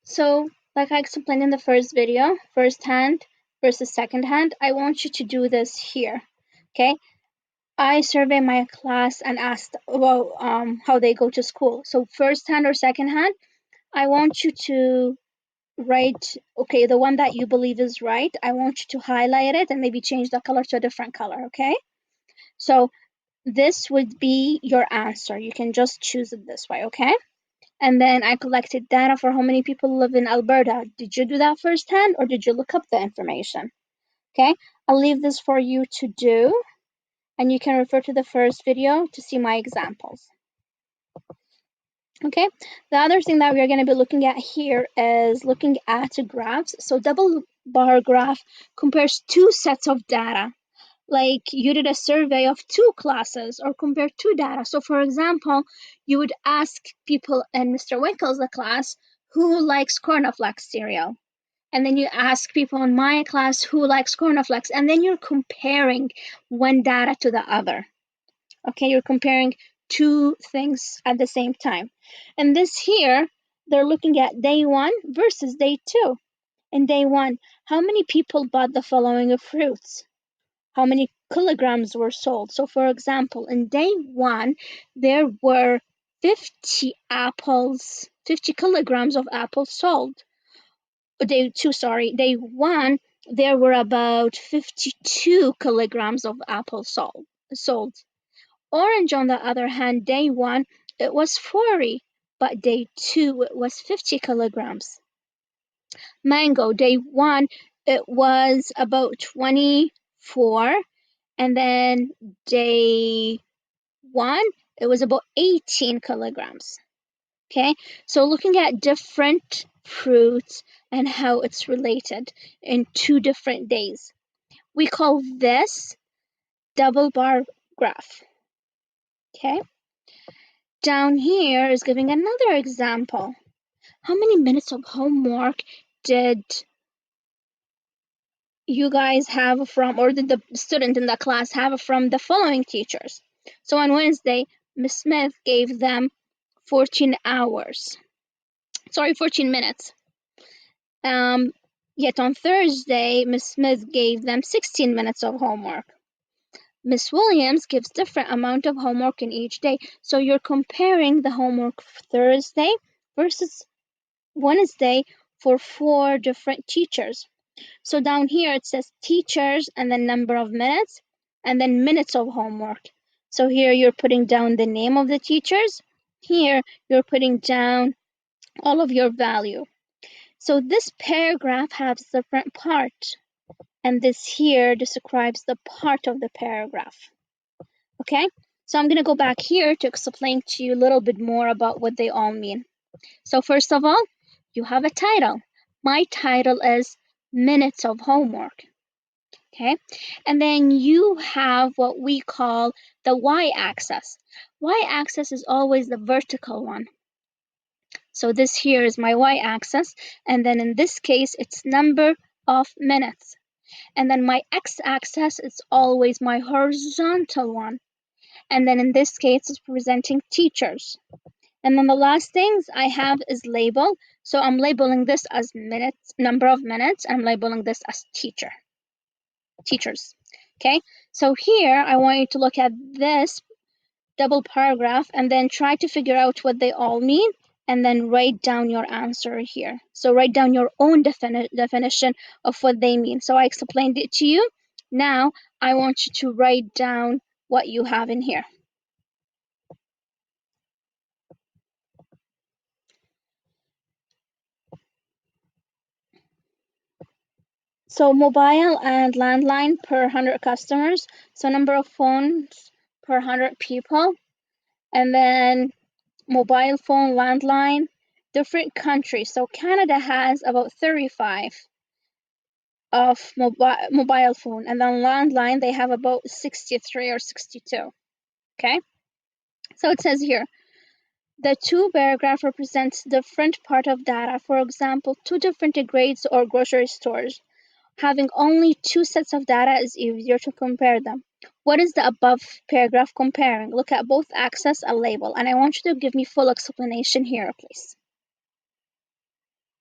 So, like I explained in the first video, first hand versus second hand, I want you to do this here. Okay, I survey my class and asked about how they go to school. So first hand or second hand, I want you to write, okay, the one that you believe is right. I want you to highlight it and maybe change the color to a different color, okay? So this would be your answer. You can just choose it this way, okay? And then I collected data for how many people live in Alberta. Did you do that first hand or did you look up the information? Okay, I'll leave this for you to do, and you can refer to the first video to see my examples. Okay, the other thing that we're going to be looking at here is looking at graphs. So double bar graph compares two sets of data. Like you did a survey of two classes or compare two data. So for example, you would ask people in Mr. Winkle's class who likes cornflakes cereal. And then you ask people in my class who likes cornflakes. And then you're comparing one data to the other. Okay, you're comparing two things at the same time. And this here, they're looking at day 1 versus day 2. In day 1, how many people bought the following fruits? How many kilograms were sold? So for example, in day 1, there were 50 apples, 50 kilograms of apples sold. Day 2, sorry, day 1, there were about 52 kilograms of apples sold. Orange, on the other hand, day 1, it was 40, but day 2, it was 50 kilograms. Mango, day 1, it was about 24, and then day 1, it was about 18 kilograms. Okay, so looking at different fruits and how it's related in 2 different days. We call this double bar graph. Okay. Down here is giving another example. How many minutes of homework did you guys have from, or did the student in the class have from the following teachers? So on Wednesday, Miss Smith gave them 14 minutes. Yet on Thursday, Miss Smith gave them 16 minutes of homework. Miss Williams gives different amount of homework in each day. So you're comparing the homework Thursday versus Wednesday for 4 different teachers. So down here it says teachers and then number of minutes and then minutes of homework. So here you're putting down the name of the teachers. Here you're putting down all of your value. So this paragraph has different parts, and this here describes the part of the paragraph. Okay, so I'm going to go back here to explain to you a little bit more about what they all mean. So first of all, you have a title. My title is Minutes of Homework. Okay, and then you have what we call the y-axis. Y-axis is always the vertical one. So this here is my y-axis, and then in this case, it's number of minutes. And then my x-axis is always my horizontal one. And then in this case, it's representing teachers. And then the last things I have is label. So I'm labeling this as minutes, number of minutes. I'm labeling this as teachers. Okay, so here I want you to look at this double paragraph and then try to figure out what they all mean and then write down your answer here. So write down your own definition of what they mean. So I explained it to you. Now I want you to write down what you have in here. So mobile and landline per 100 customers. So number of phones per 100 people. And then mobile phone, landline, different countries. So Canada has about 35 of mobile phone, and then landline they have about 63 or 62. Okay, so it says here the 2 paragraph represents different part of data. For example, 2 different grades or grocery stores. Having only 2 sets of data is easier to compare them. What is the above paragraph comparing? Look at both axes and label, and I want you to give me full explanation here, please.